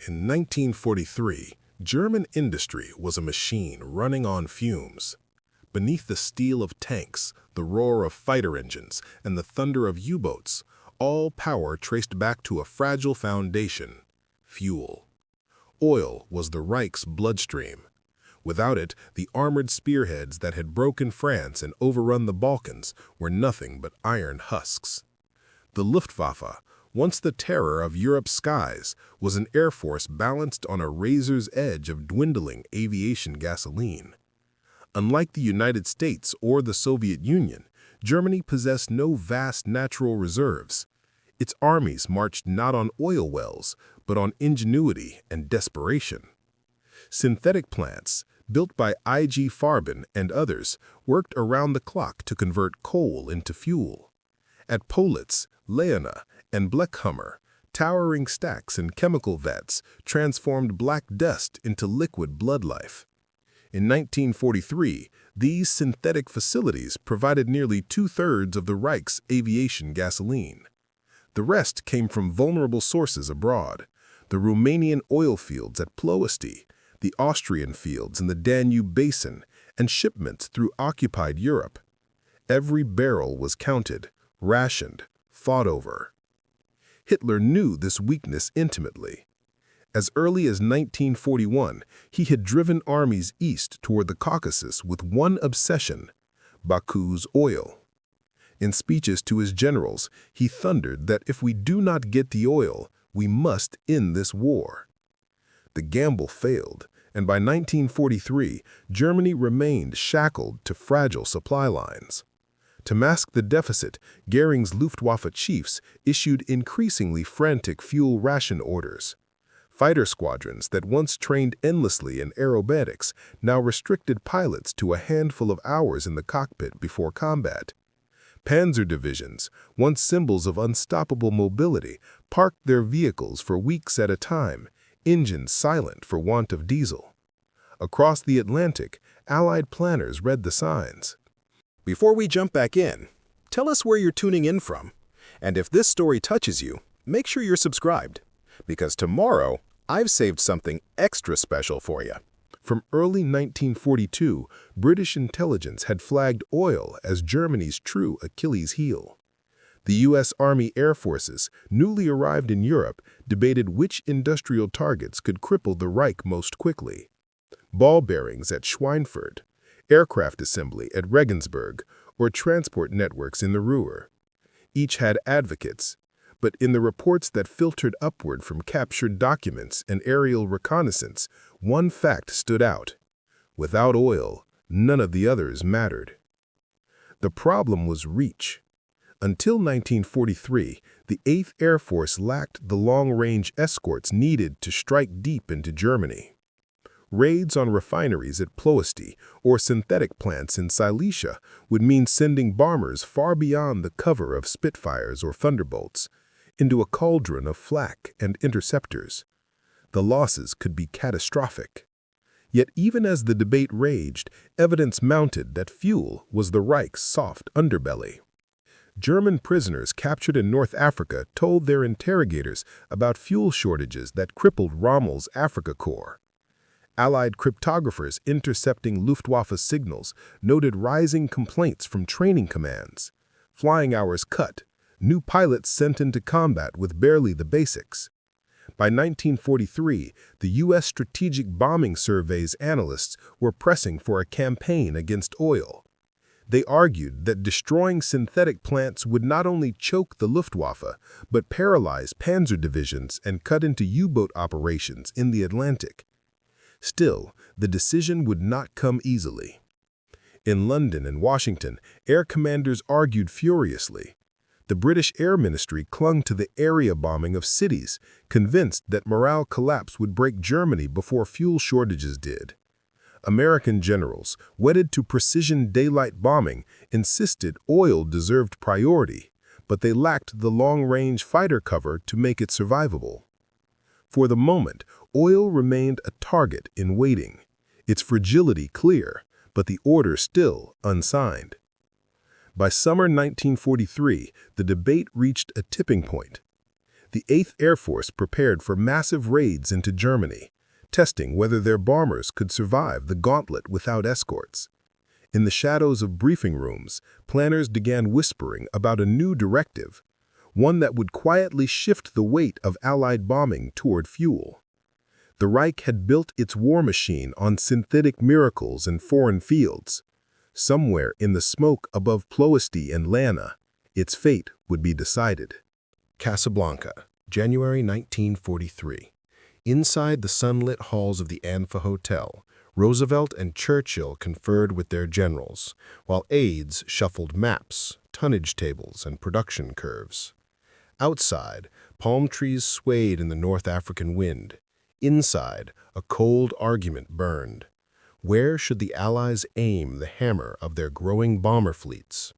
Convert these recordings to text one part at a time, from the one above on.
In 1943, German industry was a machine running on fumes. Beneath the steel of tanks, the roar of fighter engines, and the thunder of U-boats, all power traced back to a fragile foundation: fuel. Oil was the Reich's bloodstream. Without it, the armored spearheads that had broken France and overrun the Balkans were nothing but iron husks. The Luftwaffe, once the terror of Europe's skies, was an air force balanced on a razor's edge of dwindling aviation gasoline. Unlike the United States or the Soviet Union, Germany possessed no vast natural reserves. Its armies marched not on oil wells, but on ingenuity and desperation. Synthetic plants, built by IG Farben and others, worked around the clock to convert coal into fuel. At Ploiești, Leuna, and Blechhammer, towering stacks and chemical vats transformed black dust into liquid bloodlife. In 1943, these synthetic facilities provided nearly two-thirds of the Reich's aviation gasoline. The rest came from vulnerable sources abroad: the Romanian oil fields at Ploiești, the Austrian fields in the Danube Basin, and shipments through occupied Europe. Every barrel was counted, rationed, fought over. Hitler knew this weakness intimately. As early as 1941, he had driven armies east toward the Caucasus with one obsession: Baku's oil. In speeches to his generals, he thundered that if we do not get the oil, we must end this war. The gamble failed, and by 1943, Germany remained shackled to fragile supply lines. To mask the deficit, Göring's Luftwaffe chiefs issued increasingly frantic fuel ration orders. Fighter squadrons that once trained endlessly in aerobatics now restricted pilots to a handful of hours in the cockpit before combat. Panzer divisions, once symbols of unstoppable mobility, parked their vehicles for weeks at a time, engines silent for want of diesel. Across the Atlantic, Allied planners read the signs. Before we jump back in, tell us where you're tuning in from. And if this story touches you, make sure you're subscribed, because tomorrow I've saved something extra special for you. From early 1942, British intelligence had flagged oil as Germany's true Achilles heel. The U.S. Army Air Forces, newly arrived in Europe, debated which industrial targets could cripple the Reich most quickly: ball bearings at Schweinfurt, aircraft assembly at Regensburg, or transport networks in the Ruhr. Each had advocates, but in the reports that filtered upward from captured documents and aerial reconnaissance, one fact stood out: without oil, none of the others mattered. The problem was reach. Until 1943, the 8th Air Force lacked the long-range escorts needed to strike deep into Germany. Raids on refineries at Ploiești or synthetic plants in Silesia would mean sending bombers far beyond the cover of Spitfires or Thunderbolts, into a cauldron of flak and interceptors. The losses could be catastrophic. Yet even as the debate raged, evidence mounted that fuel was the Reich's soft underbelly. German prisoners captured in North Africa told their interrogators about fuel shortages that crippled Rommel's Africa Corps. Allied cryptographers intercepting Luftwaffe signals noted rising complaints from training commands: flying hours cut, new pilots sent into combat with barely the basics. By 1943, the U.S. Strategic Bombing Survey's analysts were pressing for a campaign against oil. They argued that destroying synthetic plants would not only choke the Luftwaffe, but paralyze Panzer divisions and cut into U-boat operations in the Atlantic. Still, the decision would not come easily. In London and Washington, air commanders argued furiously. The British Air Ministry clung to the area bombing of cities, convinced that morale collapse would break Germany before fuel shortages did. American generals, wedded to precision daylight bombing, insisted oil deserved priority, but they lacked the long-range fighter cover to make it survivable. For the moment, oil remained a target in waiting, its fragility clear, but the order still unsigned. By summer 1943, the debate reached a tipping point. The 8th Air Force prepared for massive raids into Germany, testing whether their bombers could survive the gauntlet without escorts. In the shadows of briefing rooms, planners began whispering about a new directive, one that would quietly shift the weight of Allied bombing toward fuel. The Reich had built its war machine on synthetic miracles in foreign fields. Somewhere in the smoke above Ploiești and Leuna, its fate would be decided. Casablanca, January 1943. Inside the sunlit halls of the Anfa Hotel, Roosevelt and Churchill conferred with their generals, while aides shuffled maps, tonnage tables, and production curves. Outside, palm trees swayed in the North African wind. Inside, a cold argument burned. Where should the Allies aim the hammer of their growing bomber fleets?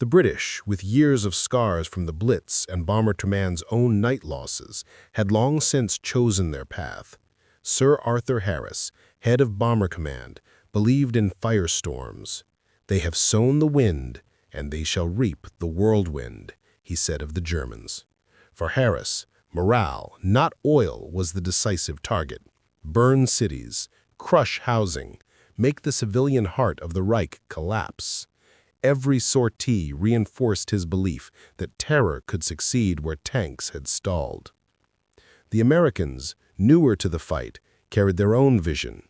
The British, with years of scars from the Blitz and Bomber Command's own night losses, had long since chosen their path. Sir Arthur Harris, head of Bomber Command, believed in firestorms. "They have sown the wind, and they shall reap the whirlwind," he said of the Germans. For Harris, morale, not oil, was the decisive target. Burn cities, crush housing, make the civilian heart of the Reich collapse. Every sortie reinforced his belief that terror could succeed where tanks had stalled. The Americans, newer to the fight, carried their own vision.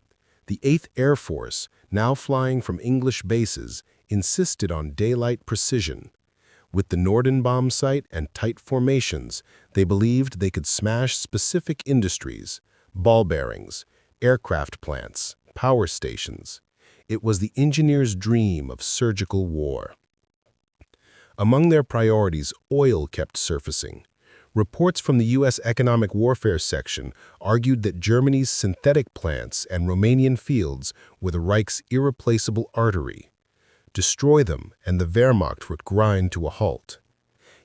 The 8th Air Force, now flying from English bases, insisted on daylight precision. With the Norden bomb site and tight formations, they believed they could smash specific industries, ball bearings, aircraft plants, power stations. It was the engineers' dream of surgical war. Among their priorities, oil kept surfacing. Reports from the U.S. Economic Warfare section argued that Germany's synthetic plants and Romanian fields were the Reich's irreplaceable artery. Destroy them, and the Wehrmacht would grind to a halt.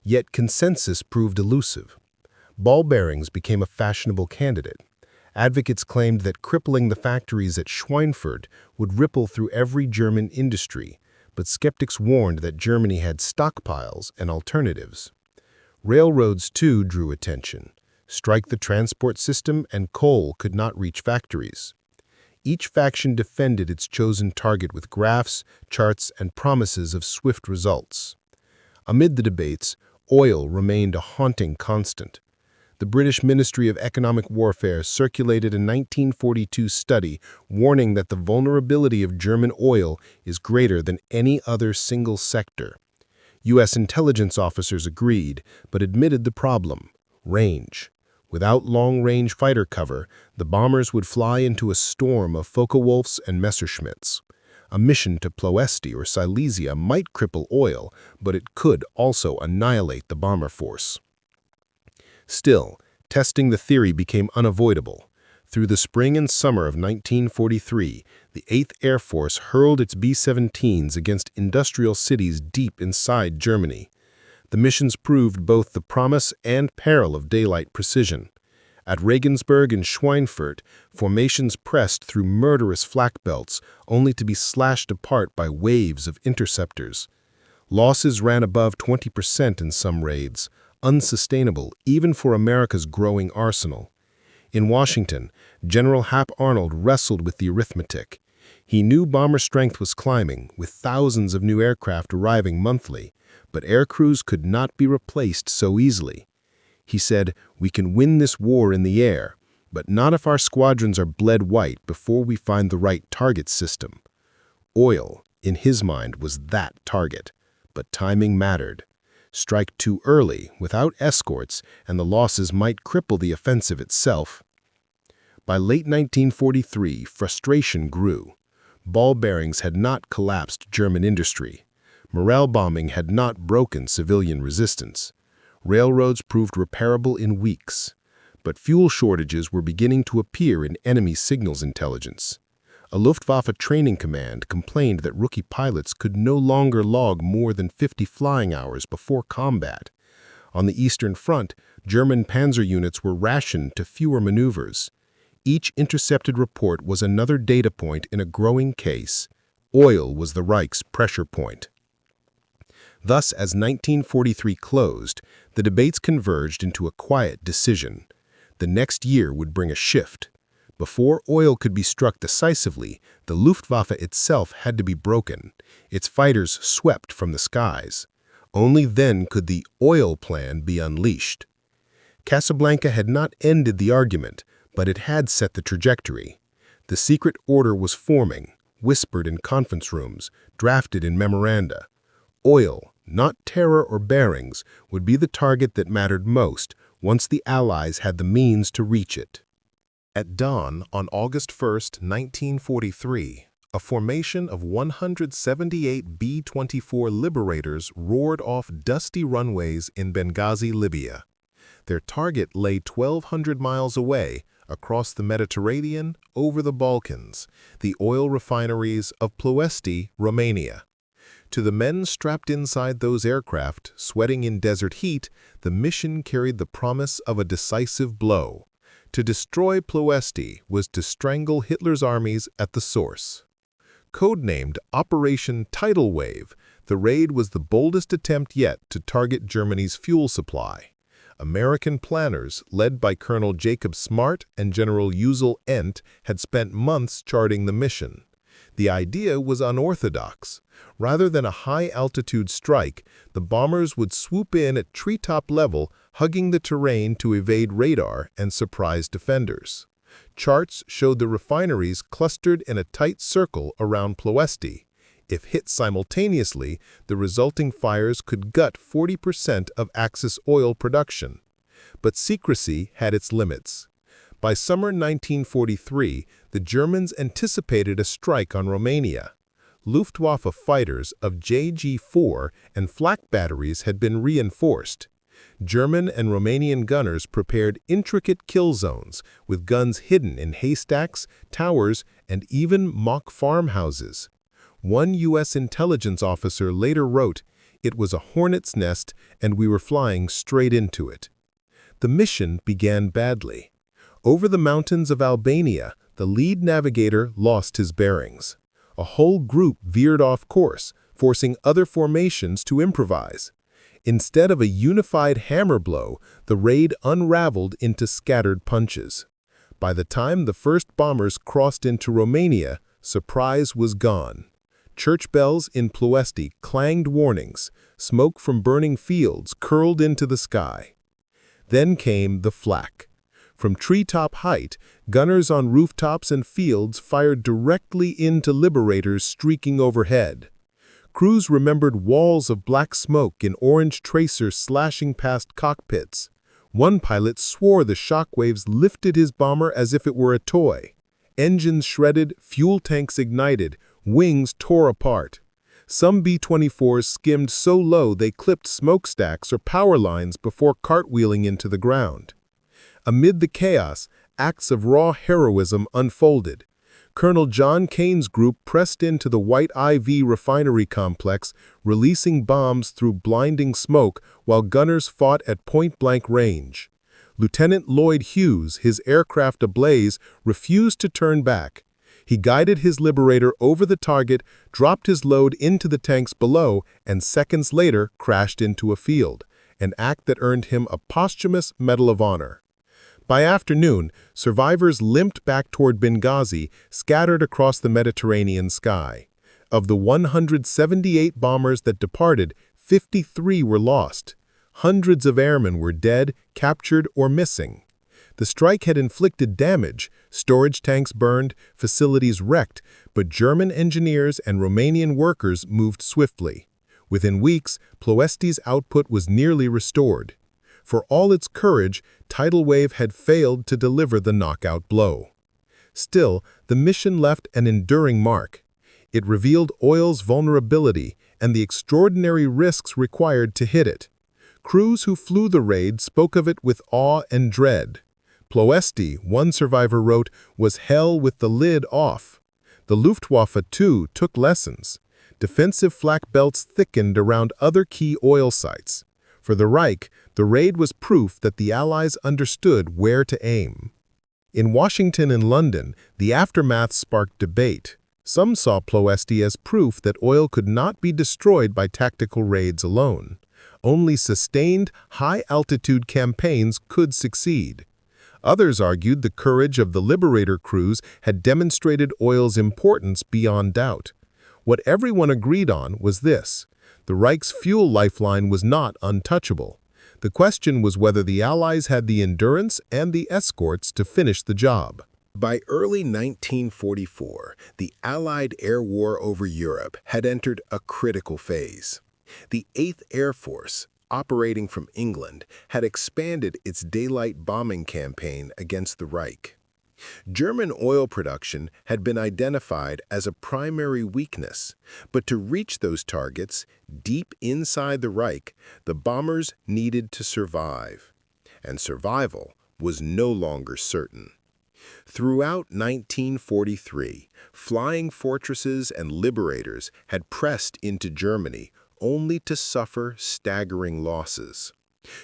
Yet consensus proved elusive. Ball bearings became a fashionable candidate. Advocates claimed that crippling the factories at Schweinfurt would ripple through every German industry, but skeptics warned that Germany had stockpiles and alternatives. Railroads, too, drew attention. Strike the transport system, and coal could not reach factories. Each faction defended its chosen target with graphs, charts, and promises of swift results. Amid the debates, oil remained a haunting constant. The British Ministry of Economic Warfare circulated a 1942 study warning that the vulnerability of German oil is greater than any other single sector. U.S. intelligence officers agreed, but admitted the problem: range. Without long-range fighter cover, the bombers would fly into a storm of Focke-Wulfs and Messerschmitts. A mission to Ploiești or Silesia might cripple oil, but it could also annihilate the bomber force. Still, testing the theory became unavoidable. Through the spring and summer of 1943, the 8th Air Force hurled its B-17s against industrial cities deep inside Germany. The missions proved both the promise and peril of daylight precision. At Regensburg and Schweinfurt, formations pressed through murderous flak belts, only to be slashed apart by waves of interceptors. Losses ran above 20% in some raids, unsustainable even for America's growing arsenal. In Washington, General Hap Arnold wrestled with the arithmetic. He knew bomber strength was climbing, with thousands of new aircraft arriving monthly, but air crews could not be replaced so easily. He said, "We can win this war in the air, but not if our squadrons are bled white before we find the right target system." Oil, in his mind, was that target, but timing mattered. Strike too early, without escorts, and the losses might cripple the offensive itself. By late 1943, frustration grew. Ball bearings had not collapsed German industry. Morale bombing had not broken civilian resistance. Railroads proved repairable in weeks. But fuel shortages were beginning to appear in enemy signals intelligence. A Luftwaffe training command complained that rookie pilots could no longer log more than 50 flying hours before combat. On the Eastern Front, German Panzer units were rationed to fewer maneuvers. Each intercepted report was another data point in a growing case. Oil was the Reich's pressure point. Thus, as 1943 closed, the debates converged into a quiet decision. The next year would bring a shift. Before oil could be struck decisively, the Luftwaffe itself had to be broken, its fighters swept from the skies. Only then could the oil plan be unleashed. Casablanca had not ended the argument, but it had set the trajectory. The secret order was forming, whispered in conference rooms, drafted in memoranda. Oil, not terror or bearings, would be the target that mattered most once the Allies had the means to reach it. At dawn on August 1, 1943, a formation of 178 B-24 Liberators roared off dusty runways in Benghazi, Libya. Their target lay 1,200 miles away, across the Mediterranean, over the Balkans, the oil refineries of Ploiești, Romania. To the men strapped inside those aircraft, sweating in desert heat, the mission carried the promise of a decisive blow. To destroy Ploiești was to strangle Hitler's armies at the source. Codenamed Operation Tidal Wave, the raid was the boldest attempt yet to target Germany's fuel supply. American planners, led by Colonel Jacob Smart and General Uzel Ent, had spent months charting the mission. The idea was unorthodox. Rather than a high-altitude strike, the bombers would swoop in at treetop level, hugging the terrain to evade radar and surprise defenders. Charts showed the refineries clustered in a tight circle around Ploiești. If hit simultaneously, the resulting fires could gut 40% of Axis oil production. But secrecy had its limits. By summer 1943, the Germans anticipated a strike on Romania. Luftwaffe fighters of JG-4 and flak batteries had been reinforced. German and Romanian gunners prepared intricate kill zones, with guns hidden in haystacks, towers, and even mock farmhouses. One U.S. intelligence officer later wrote, "It was a hornet's nest, and we were flying straight into it." The mission began badly. Over the mountains of Albania, the lead navigator lost his bearings. A whole group veered off course, forcing other formations to improvise. Instead of a unified hammer blow, the raid unraveled into scattered punches. By the time the first bombers crossed into Romania, surprise was gone. Church bells in Ploiești clanged warnings. Smoke from burning fields curled into the sky. Then came the flak. From treetop height, gunners on rooftops and fields fired directly into liberators streaking overhead. Crews remembered walls of black smoke and orange tracers slashing past cockpits. One pilot swore the shockwaves lifted his bomber as if it were a toy. Engines shredded, fuel tanks ignited, wings tore apart. Some B-24s skimmed so low they clipped smokestacks or power lines before cartwheeling into the ground. Amid the chaos, acts of raw heroism unfolded. Colonel John Kane's group pressed into the WWII refinery complex, releasing bombs through blinding smoke while gunners fought at point-blank range. Lieutenant Lloyd Hughes, his aircraft ablaze, refused to turn back. He guided his Liberator over the target, dropped his load into the tanks below, and seconds later crashed into a field, an act that earned him a posthumous Medal of Honor. By afternoon, survivors limped back toward Benghazi, scattered across the Mediterranean sky. Of the 178 bombers that departed, 53 were lost. Hundreds of airmen were dead, captured, or missing. The strike had inflicted damage, storage tanks burned, facilities wrecked, but German engineers and Romanian workers moved swiftly. Within weeks, Ploiești's output was nearly restored. For all its courage, Tidal Wave had failed to deliver the knockout blow. Still, the mission left an enduring mark. It revealed oil's vulnerability and the extraordinary risks required to hit it. Crews who flew the raid spoke of it with awe and dread. Ploiești, one survivor wrote, was hell with the lid off. The Luftwaffe, too, took lessons. Defensive flak belts thickened around other key oil sites. For the Reich, the raid was proof that the Allies understood where to aim. In Washington and London, the aftermath sparked debate. Some saw Ploiești as proof that oil could not be destroyed by tactical raids alone. Only sustained, high-altitude campaigns could succeed. Others argued the courage of the liberator crews had demonstrated oil's importance beyond doubt. What everyone agreed on was this: the Reich's fuel lifeline was not untouchable. The question was whether the Allies had the endurance and the escorts to finish the job. By early 1944, the Allied air war over Europe had entered a critical phase. The 8th Air Force, operating from England, had expanded its daylight bombing campaign against the Reich. German oil production had been identified as a primary weakness, but to reach those targets, deep inside the Reich, the bombers needed to survive. And survival was no longer certain. Throughout 1943, flying fortresses and liberators had pressed into Germany only to suffer staggering losses.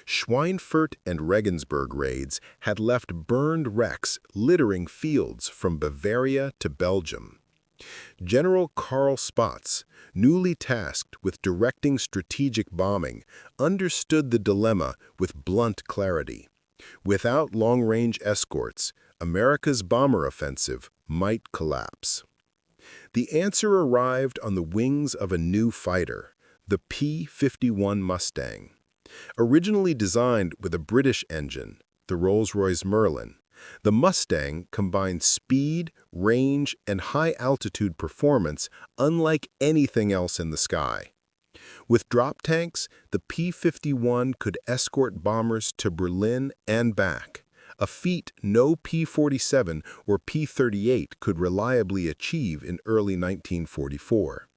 Schweinfurt and Regensburg raids had left burned wrecks littering fields from Bavaria to Belgium. General Karl Spaatz, newly tasked with directing strategic bombing, understood the dilemma with blunt clarity. Without long-range escorts, America's bomber offensive might collapse. The answer arrived on the wings of a new fighter, the P-51 Mustang. Originally designed with a British engine, the Rolls-Royce Merlin, the Mustang combined speed, range, and high-altitude performance unlike anything else in the sky. With drop tanks, the P-51 could escort bombers to Berlin and back, a feat no P-47 or P-38 could reliably achieve in early 1944.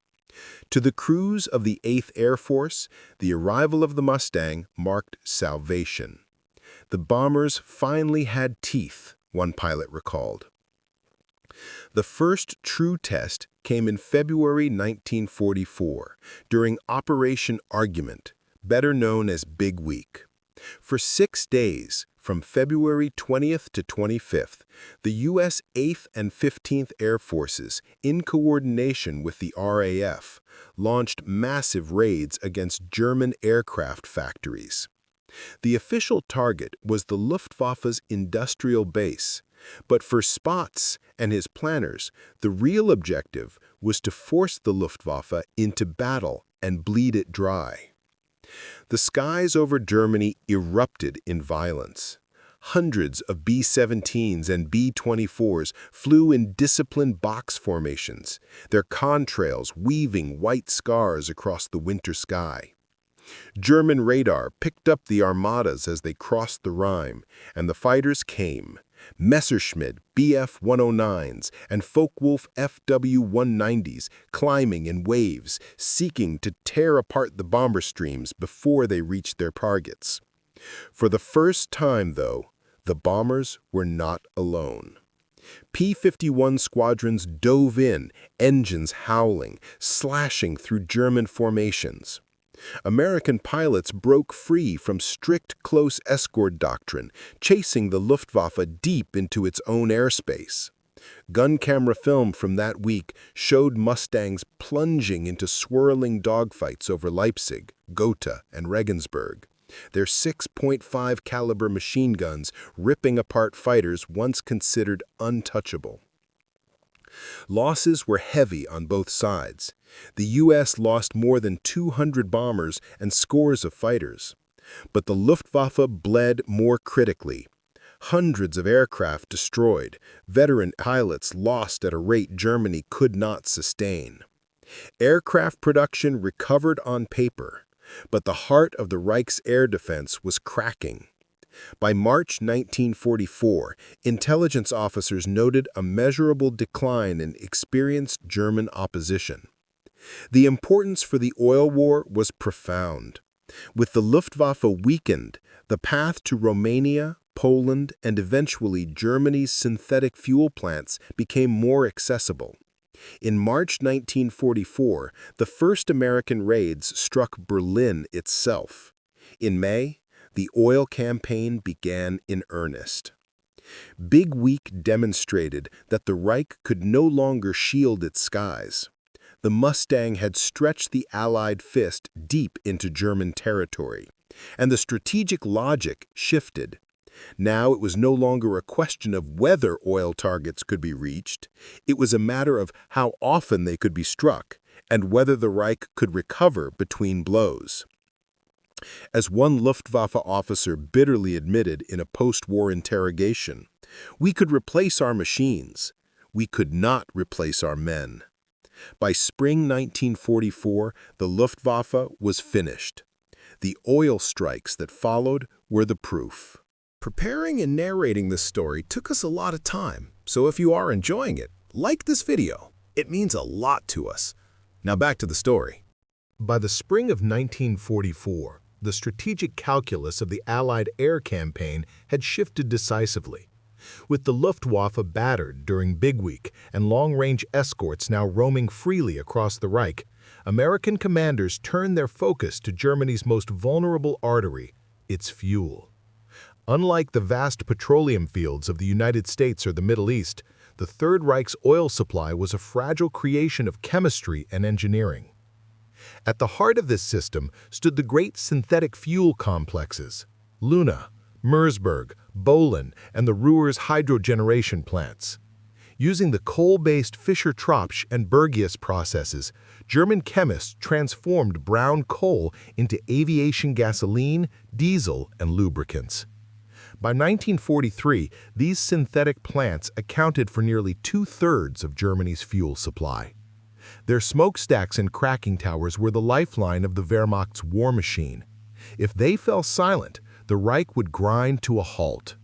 To the crews of the 8th Air Force, the arrival of the Mustang marked salvation. The bombers finally had teeth, one pilot recalled. The first true test came in February 1944, during Operation Argument, better known as Big Week. For 6 days, from February 20th to 25th, the U.S. 8th and 15th Air Forces, in coordination with the RAF, launched massive raids against German aircraft factories. The official target was the Luftwaffe's industrial base, but for Spaatz and his planners, the real objective was to force the Luftwaffe into battle and bleed it dry. The skies over Germany erupted in violence. Hundreds of B-17s and B-24s flew in disciplined box formations, their contrails weaving white scars across the winter sky. German radar picked up the armadas as they crossed the Rhine, and the fighters came. Messerschmitt Bf-109s and Focke-Wulf Fw-190s climbing in waves, seeking to tear apart the bomber streams before they reached their targets. For the first time, though, the bombers were not alone. P-51 squadrons dove in, engines howling, slashing through German formations. American pilots broke free from strict close escort doctrine, chasing the Luftwaffe deep into its own airspace. Gun camera film from that week showed Mustangs plunging into swirling dogfights over Leipzig, Gotha, and Regensburg, their 6.5 caliber machine guns ripping apart fighters once considered untouchable. Losses were heavy on both sides. The U.S. lost more than 200 bombers and scores of fighters. But the Luftwaffe bled more critically. Hundreds of aircraft destroyed, veteran pilots lost at a rate Germany could not sustain. Aircraft production recovered on paper, but the heart of the Reich's air defense was cracking. By March 1944, intelligence officers noted a measurable decline in experienced German opposition. The importance for the oil war was profound. With the Luftwaffe weakened, the path to Romania, Poland, and eventually Germany's synthetic fuel plants became more accessible. In March 1944, the first American raids struck Berlin itself. In May, the oil campaign began in earnest. Big Week demonstrated that the Reich could no longer shield its skies. The Mustang had stretched the Allied fist deep into German territory, and the strategic logic shifted. Now it was no longer a question of whether oil targets could be reached. It was a matter of how often they could be struck, and whether the Reich could recover between blows. As one Luftwaffe officer bitterly admitted in a post-war interrogation, "We could replace our machines. We could not replace our men." By spring 1944, the Luftwaffe was finished. The oil strikes that followed were the proof. Preparing and narrating this story took us a lot of time, so if you are enjoying it, like this video. It means a lot to us. Now back to the story. By the spring of 1944, the strategic calculus of the Allied air campaign had shifted decisively. With the Luftwaffe battered during Big Week and long-range escorts now roaming freely across the Reich, American commanders turned their focus to Germany's most vulnerable artery, its fuel. Unlike the vast petroleum fields of the United States or the Middle East, the Third Reich's oil supply was a fragile creation of chemistry and engineering. At the heart of this system stood the great synthetic fuel complexes, Leuna, Merseburg, Bolin, and the Ruhr's hydrogeneration plants. Using the coal-based Fischer-Tropsch and Bergius processes, German chemists transformed brown coal into aviation gasoline, diesel, and lubricants. By 1943, these synthetic plants accounted for nearly two-thirds of Germany's fuel supply. Their smokestacks and cracking towers were the lifeline of the Wehrmacht's war machine. If they fell silent, the Reich would grind to a halt.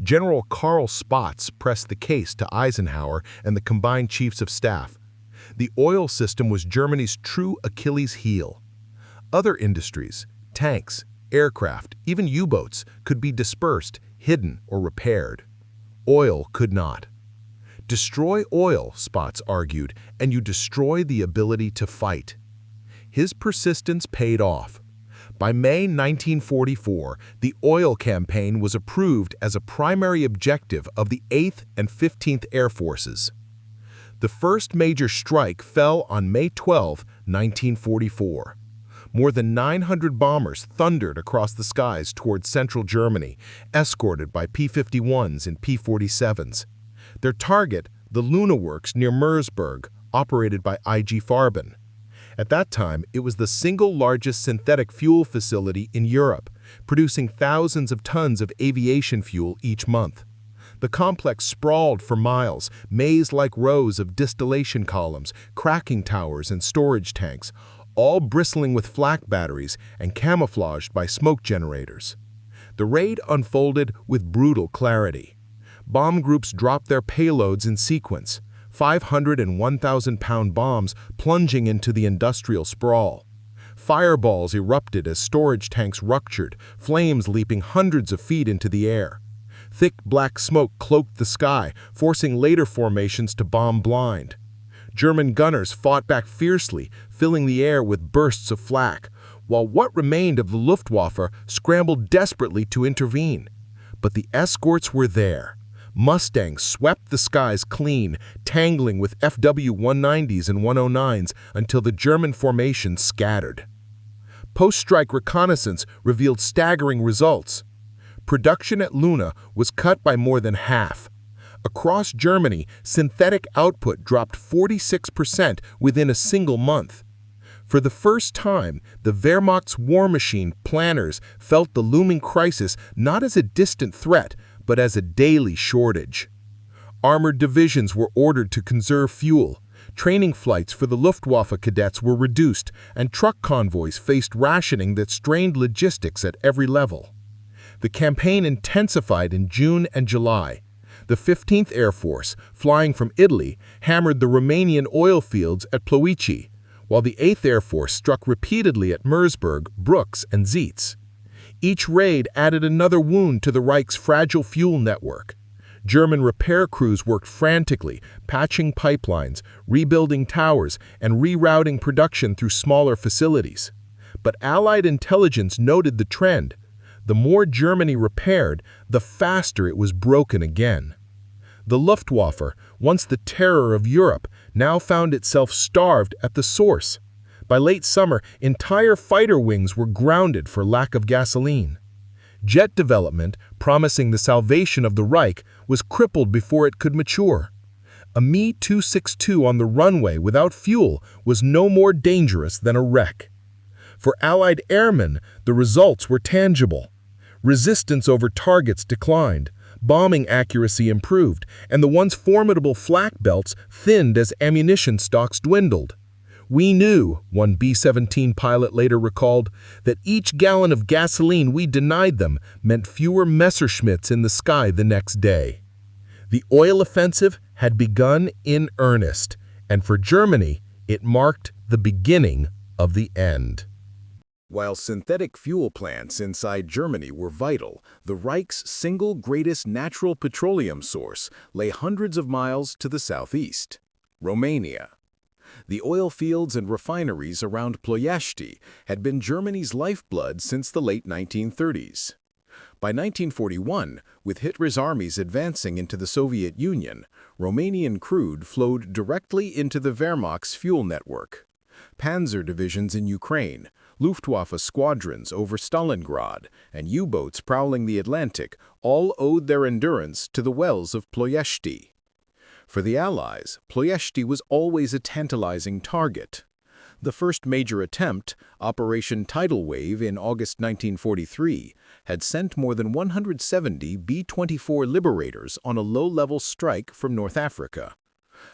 General Karl Spaatz pressed the case to Eisenhower and the combined chiefs of staff. The oil system was Germany's true Achilles heel. Other industries, tanks, aircraft, even U-boats, could be dispersed, hidden, or repaired. Oil could not. Destroy oil, Spaatz argued, and you destroy the ability to fight. His persistence paid off. By May 1944, the oil campaign was approved as a primary objective of the 8th and 15th Air Forces. The first major strike fell on May 12, 1944. More than 900 bombers thundered across the skies toward central Germany, escorted by P-51s and P-47s. Their target, the Leuna works near Merseburg, operated by IG Farben. At that time, it was the single largest synthetic fuel facility in Europe, producing thousands of tons of aviation fuel each month. The complex sprawled for miles, maze-like rows of distillation columns, cracking towers, and storage tanks, all bristling with flak batteries and camouflaged by smoke generators. The raid unfolded with brutal clarity. Bomb groups dropped their payloads in sequence, 500 and 1,000-pound bombs plunging into the industrial sprawl. Fireballs erupted as storage tanks ruptured, flames leaping hundreds of feet into the air. Thick black smoke cloaked the sky, forcing later formations to bomb blind. German gunners fought back fiercely, filling the air with bursts of flak, while what remained of the Luftwaffe scrambled desperately to intervene. But the escorts were there. Mustangs swept the skies clean, tangling with FW-190s and 109s until the German formation scattered. Post-strike reconnaissance revealed staggering results. Production at Leuna was cut by more than half. Across Germany, synthetic output dropped 46% within a single month. For the first time, the Wehrmacht's war machine planners felt the looming crisis not as a distant threat, but as a daily shortage. Armored divisions were ordered to conserve fuel. Training flights for the Luftwaffe cadets were reduced, and truck convoys faced rationing that strained logistics at every level. The campaign intensified in June and July. The 15th Air Force, flying from Italy, hammered the Romanian oil fields at Ploiești, while the 8th Air Force struck repeatedly at Merseburg, Brüx, and Zeitz. Each raid added another wound to the Reich's fragile fuel network. German repair crews worked frantically, patching pipelines, rebuilding towers, and rerouting production through smaller facilities. But Allied intelligence noted the trend. the more Germany repaired, the faster it was broken again. The Luftwaffe, once the terror of Europe, now found itself starved at the source. By late summer, entire fighter wings were grounded for lack of gasoline. Jet development, promising the salvation of the Reich, was crippled before it could mature. A Me-262 on the runway without fuel was no more dangerous than a wreck. For Allied airmen, the results were tangible. Resistance over targets declined, bombing accuracy improved, and the once formidable flak belts thinned as ammunition stocks dwindled. We knew, one B-17 pilot later recalled, that each gallon of gasoline we denied them meant fewer Messerschmitts in the sky the next day. The oil offensive had begun in earnest, and for Germany, it marked the beginning of the end. While synthetic fuel plants inside Germany were vital, the Reich's single greatest natural petroleum source lay hundreds of miles to the southeast, Romania. The oil fields and refineries around Ploiești had been Germany's lifeblood since the late 1930s. By 1941, with Hitler's armies advancing into the Soviet Union, Romanian crude flowed directly into the Wehrmacht's fuel network. Panzer divisions in Ukraine, Luftwaffe squadrons over Stalingrad, and U-boats prowling the Atlantic all owed their endurance to the wells of Ploiești. For the Allies, Ploiești was always a tantalizing target. The first major attempt, Operation Tidal Wave in August 1943, had sent more than 170 B-24 Liberators on a low-level strike from North Africa.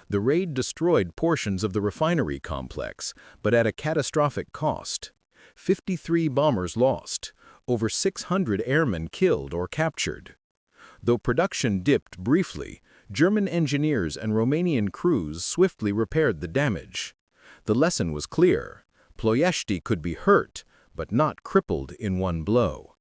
The raid destroyed portions of the refinery complex, but at a catastrophic cost. 53 bombers lost, over 600 airmen killed or captured. Though production dipped briefly, German engineers and Romanian crews swiftly repaired the damage. The lesson was clear: Ploiești could be hurt, but not crippled in one blow.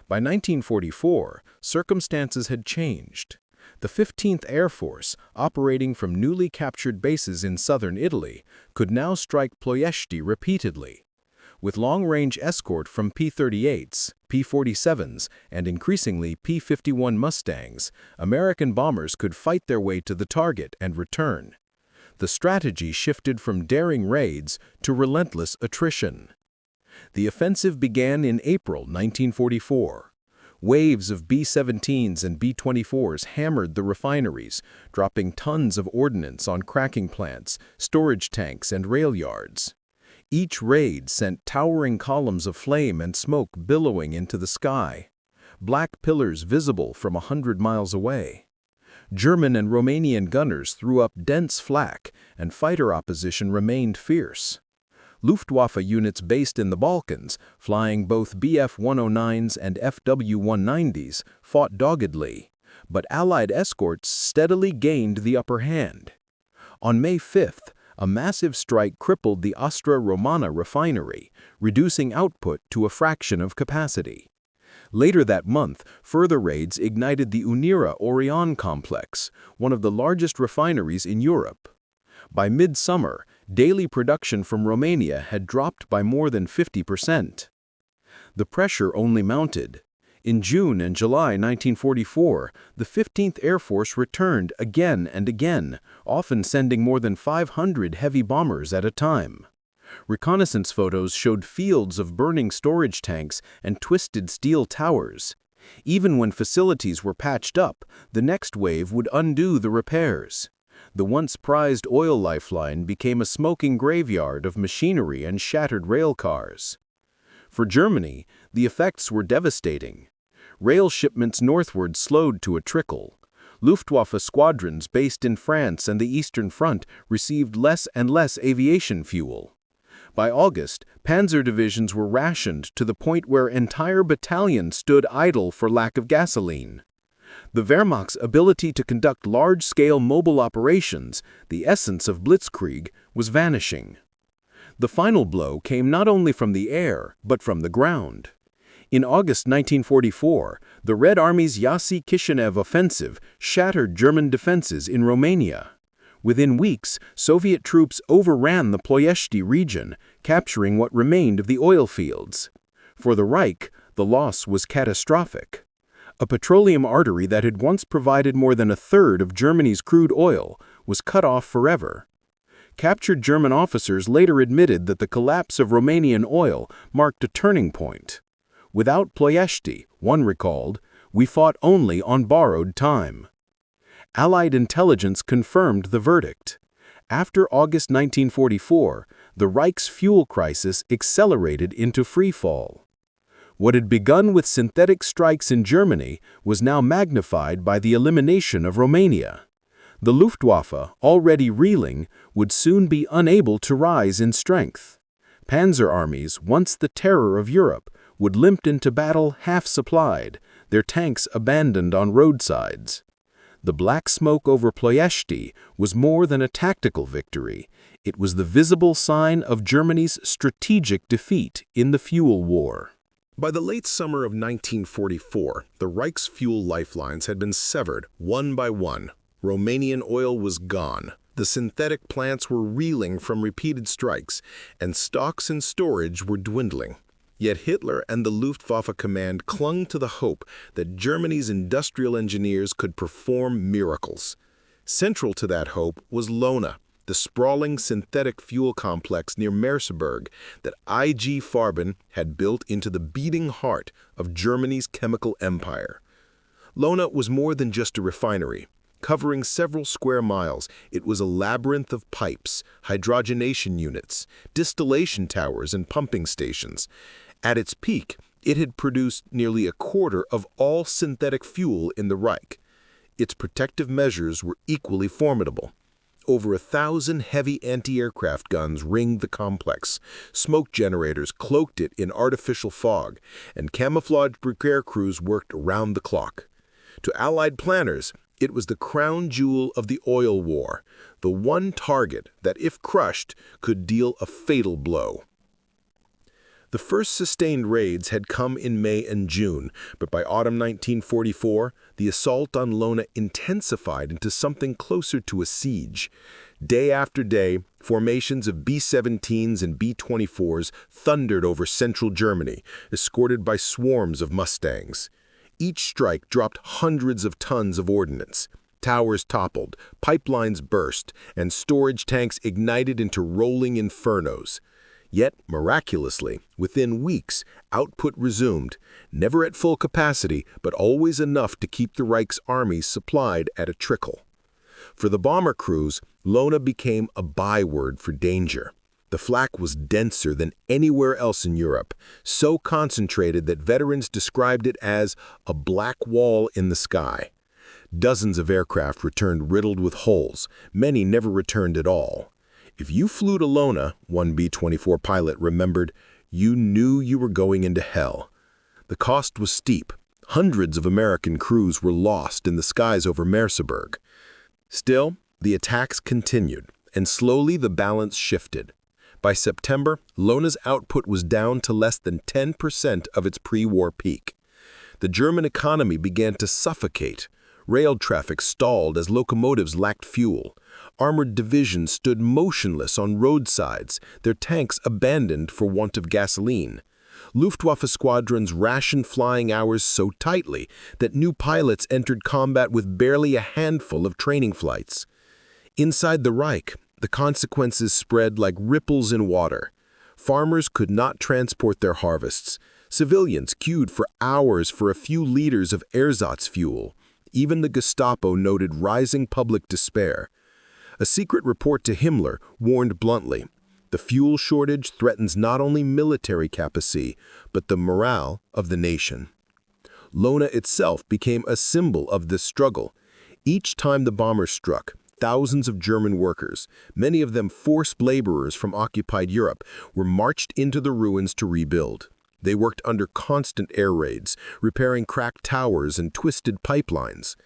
By 1944, circumstances had changed. The 15th Air Force, operating from newly captured bases in southern Italy, could now strike Ploiești repeatedly. With long-range escort from P-38s, P-47s, and increasingly P-51 Mustangs, American bombers could fight their way to the target and return. The strategy shifted from daring raids to relentless attrition. The offensive began in April 1944. Waves of B-17s and B-24s hammered the refineries, dropping tons of ordnance on cracking plants, storage tanks, and rail yards. Each raid sent towering columns of flame and smoke billowing into the sky, black pillars visible from 100 miles away. German and Romanian gunners threw up dense flak, and fighter opposition remained fierce. Luftwaffe units based in the Balkans, flying both Bf-109s and Fw-190s, fought doggedly, but Allied escorts steadily gained the upper hand. On May 5th, a massive strike crippled the Ostra Romana refinery, reducing output to a fraction of capacity. Later that month, further raids ignited the Unirea Orion complex, one of the largest refineries in Europe. By mid-summer, daily production from Romania had dropped by more than 50%. The pressure only mounted. In June and July 1944, the 15th Air Force returned again and again, often sending more than 500 heavy bombers at a time. Reconnaissance photos showed fields of burning storage tanks and twisted steel towers. Even when facilities were patched up, the next wave would undo the repairs. The once prized oil lifeline became a smoking graveyard of machinery and shattered rail cars. For Germany, the effects were devastating. Rail shipments northward slowed to a trickle. Luftwaffe squadrons based in France and the Eastern Front received less and less aviation fuel. By August, Panzer divisions were rationed to the point where entire battalions stood idle for lack of gasoline. The Wehrmacht's ability to conduct large-scale mobile operations, the essence of Blitzkrieg, was vanishing. The final blow came not only from the air, but from the ground. In August 1944, the Red Army's Jassy-Kishinev offensive shattered German defenses in Romania. Within weeks, Soviet troops overran the Ploiești region, capturing what remained of the oil fields. For the Reich, The loss was catastrophic. A petroleum artery that had once provided more than a third of Germany's crude oil was cut off forever. Captured German officers later admitted that the collapse of Romanian oil marked a turning point. Without Ploiești, one recalled, we fought only on borrowed time. Allied intelligence confirmed the verdict. After August 1944, the Reich's fuel crisis accelerated into freefall. What had begun with synthetic strikes in Germany was now magnified by the elimination of Romania. The Luftwaffe, already reeling, would soon be unable to rise in strength. Panzer armies, once the terror of Europe, would limp into battle half-supplied, their tanks abandoned on roadsides. The black smoke over Ploiești was more than a tactical victory. It was the visible sign of Germany's strategic defeat in the fuel war. By the late summer of 1944, the Reich's fuel lifelines had been severed one by one. Romanian oil was gone. The synthetic plants were reeling from repeated strikes, and stocks in storage were dwindling. Yet Hitler and the Luftwaffe command clung to the hope that Germany's industrial engineers could perform miracles. Central to that hope was Leuna, the sprawling synthetic fuel complex near Merseburg that IG Farben had built into the beating heart of Germany's chemical empire. Leuna was more than just a refinery. Covering several square miles, it was a labyrinth of pipes, hydrogenation units, distillation towers, and pumping stations. At its peak, it had produced nearly a quarter of all synthetic fuel in the Reich. Its protective measures were equally formidable. Over 1,000 heavy anti-aircraft guns ringed the complex. Smoke generators cloaked it in artificial fog, and camouflaged repair crews worked around the clock. To Allied planners, it was the crown jewel of the oil war, the one target that, if crushed, could deal a fatal blow. The first sustained raids had come in May and June, but by autumn 1944, the assault on Leuna intensified into something closer to a siege. Day after day, formations of B-17s and B-24s thundered over central Germany, escorted by swarms of Mustangs. Each strike dropped hundreds of tons of ordnance. Towers toppled, pipelines burst, and storage tanks ignited into rolling infernos. Yet, miraculously, within weeks, output resumed, never at full capacity, but always enough to keep the Reich's armies supplied at a trickle. For the bomber crews, Leuna became a byword for danger. The flak was denser than anywhere else in Europe, so concentrated that veterans described it as a black wall in the sky. Dozens of aircraft returned riddled with holes, many never returned at all. If you flew to Leuna, one B-24 pilot remembered, you knew you were going into hell. The cost was steep. Hundreds of American crews were lost in the skies over Merseburg. Still, the attacks continued, and slowly the balance shifted. By September, Leuna's output was down to less than 10% of its pre-war peak. The German economy began to suffocate. Rail traffic stalled as locomotives lacked fuel. Armored divisions stood motionless on roadsides, their tanks abandoned for want of gasoline. Luftwaffe squadrons rationed flying hours so tightly that new pilots entered combat with barely a handful of training flights. Inside the Reich, the consequences spread like ripples in water. Farmers could not transport their harvests. Civilians queued for hours for a few liters of ersatz fuel. Even the Gestapo noted rising public despair. A secret report to Himmler warned bluntly, the fuel shortage threatens not only military capacity, but the morale of the nation. Leuna itself became a symbol of this struggle. Each time the bombers struck, thousands of German workers, many of them forced laborers from occupied Europe, were marched into the ruins to rebuild. They worked under constant air raids, repairing cracked towers and twisted pipelines.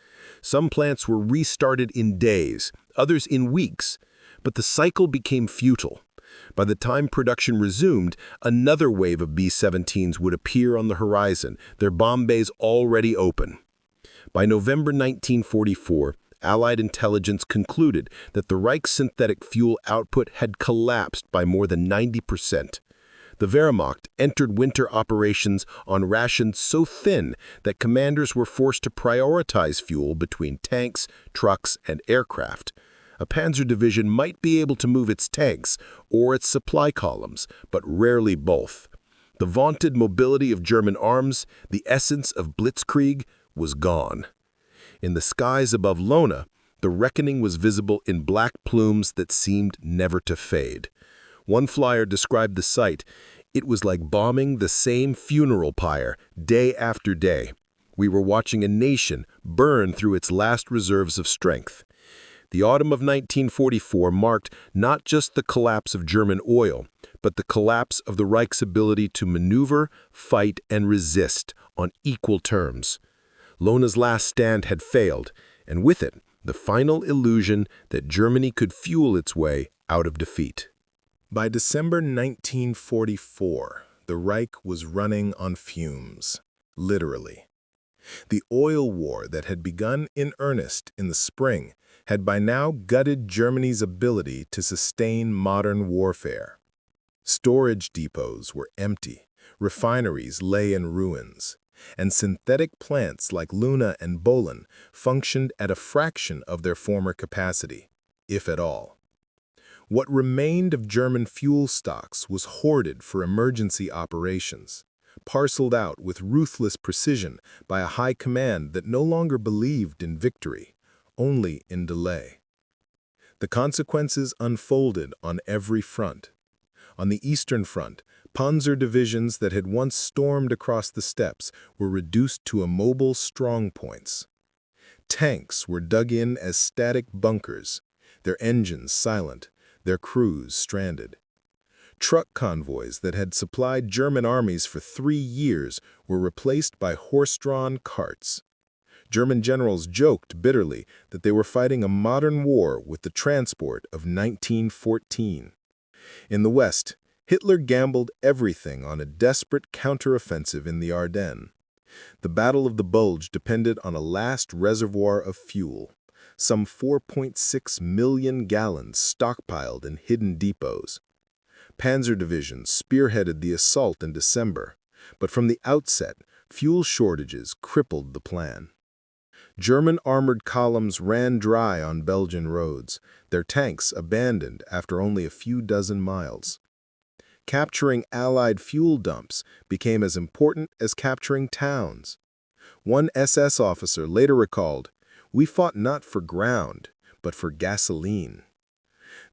Some plants were restarted in days, others in weeks, but the cycle became futile. By the time production resumed, another wave of B-17s would appear on the horizon, their bomb bays already open. By November 1944, Allied intelligence concluded that the Reich's synthetic fuel output had collapsed by more than 90%. The Wehrmacht entered winter operations on rations so thin that commanders were forced to prioritize fuel between tanks, trucks, and aircraft. A panzer division might be able to move its tanks or its supply columns, but rarely both. The vaunted mobility of German arms, the essence of Blitzkrieg, was gone. In the skies above Leuna, the reckoning was visible in black plumes that seemed never to fade. One flyer described the sight. It was like bombing the same funeral pyre day after day. We were watching a nation burn through its last reserves of strength. The autumn of 1944 marked not just the collapse of German oil, but the collapse of the Reich's ability to maneuver, fight, and resist on equal terms. Leuna's last stand had failed, and with it, the final illusion that Germany could fuel its way out of defeat. By December 1944, the Reich was running on fumes, literally. The oil war that had begun in earnest in the spring had by now gutted Germany's ability to sustain modern warfare. Storage depots were empty, refineries lay in ruins, and synthetic plants like Leuna and Bolin functioned at a fraction of their former capacity, if at all. What remained of German fuel stocks was hoarded for emergency operations, parceled out with ruthless precision by a high command that no longer believed in victory, only in delay. The consequences unfolded on every front. On the Eastern Front, Panzer divisions that had once stormed across the steppes were reduced to immobile strongpoints. Tanks were dug in as static bunkers, their engines silent, their crews stranded. Truck convoys that had supplied German armies for 3 years were replaced by horse-drawn carts. German generals joked bitterly that they were fighting a modern war with the transport of 1914. In the West, Hitler gambled everything on a desperate counteroffensive in the Ardennes. The Battle of the Bulge depended on a last reservoir of fuel, some 4.6 million gallons stockpiled in hidden depots. Panzer divisions spearheaded the assault in December, but from the outset, fuel shortages crippled the plan. German armored columns ran dry on Belgian roads, their tanks abandoned after only a few dozen miles. Capturing Allied fuel dumps became as important as capturing towns. One SS officer later recalled, "We fought not for ground, but for gasoline."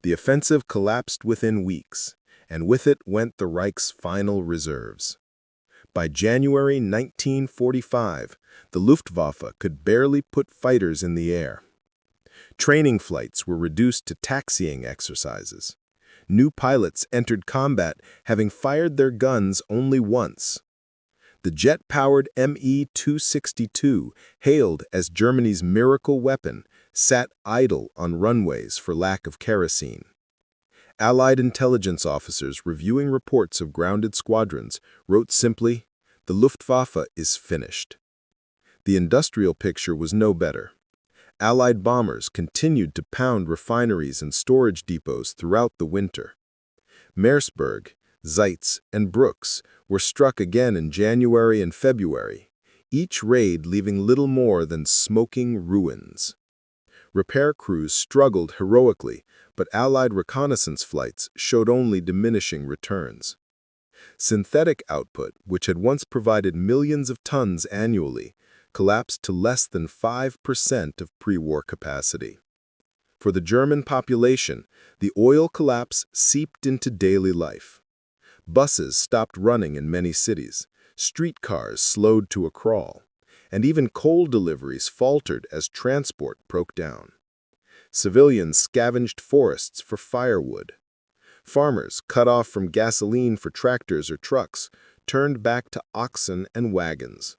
The offensive collapsed within weeks, and with it went the Reich's final reserves. By January 1945, the Luftwaffe could barely put fighters in the air. Training flights were reduced to taxiing exercises. New pilots entered combat having fired their guns only once. The jet-powered Me-262, hailed as Germany's miracle weapon, sat idle on runways for lack of kerosene. Allied intelligence officers reviewing reports of grounded squadrons wrote simply, "The Luftwaffe is finished." The industrial picture was no better. Allied bombers continued to pound refineries and storage depots throughout the winter. Merseburg, Zeitz, and Brüx were struck again in January and February, each raid leaving little more than smoking ruins. Repair crews struggled heroically, but Allied reconnaissance flights showed only diminishing returns. Synthetic output, which had once provided millions of tons annually, collapsed to less than 5% of pre-war capacity. For the German population, the oil collapse seeped into daily life. Buses stopped running in many cities, streetcars slowed to a crawl, and even coal deliveries faltered as transport broke down. Civilians scavenged forests for firewood. Farmers, cut off from gasoline for tractors or trucks, turned back to oxen and wagons.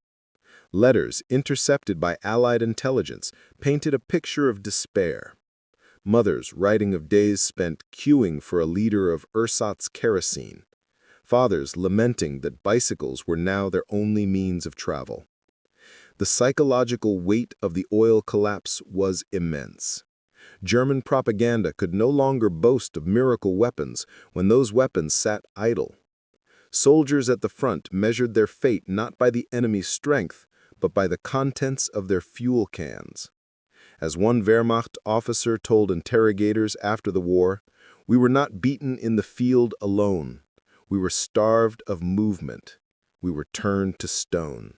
Letters intercepted by Allied intelligence painted a picture of despair. Mothers writing of days spent queuing for a liter of ersatz kerosene. Fathers lamenting that bicycles were now their only means of travel. The psychological weight of the oil collapse was immense. German propaganda could no longer boast of miracle weapons when those weapons sat idle. Soldiers at the front measured their fate not by the enemy's strength, but by the contents of their fuel cans. As one Wehrmacht officer told interrogators after the war, "We were not beaten in the field alone. We were starved of movement. We were turned to stone."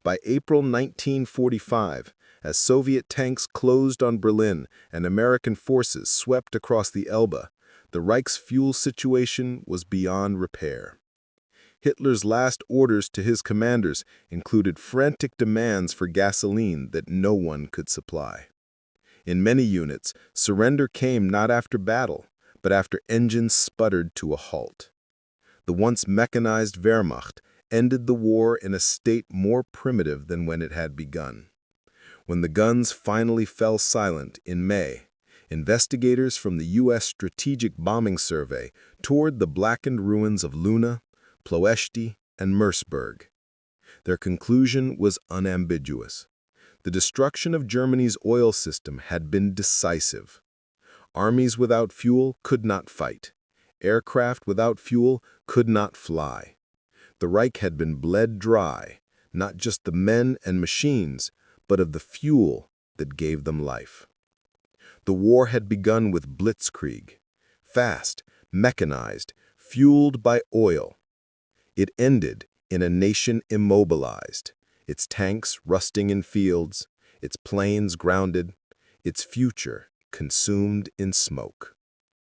By April 1945, as Soviet tanks closed on Berlin and American forces swept across the Elbe, the Reich's fuel situation was beyond repair. Hitler's last orders to his commanders included frantic demands for gasoline that no one could supply. In many units, surrender came not after battle, but after engines sputtered to a halt. The once mechanized Wehrmacht ended the war in a state more primitive than when it had begun. When the guns finally fell silent in May, investigators from the U.S. Strategic Bombing Survey toured the blackened ruins of Leuna, Ploiești, and Merseburg. Their conclusion was unambiguous. The destruction of Germany's oil system had been decisive. Armies without fuel could not fight. Aircraft without fuel could not fly. The Reich had been bled dry, not just the men and machines, but of the fuel that gave them life. The war had begun with Blitzkrieg, fast, mechanized, fueled by oil. It ended in a nation immobilized, its tanks rusting in fields, its planes grounded, its future consumed in smoke.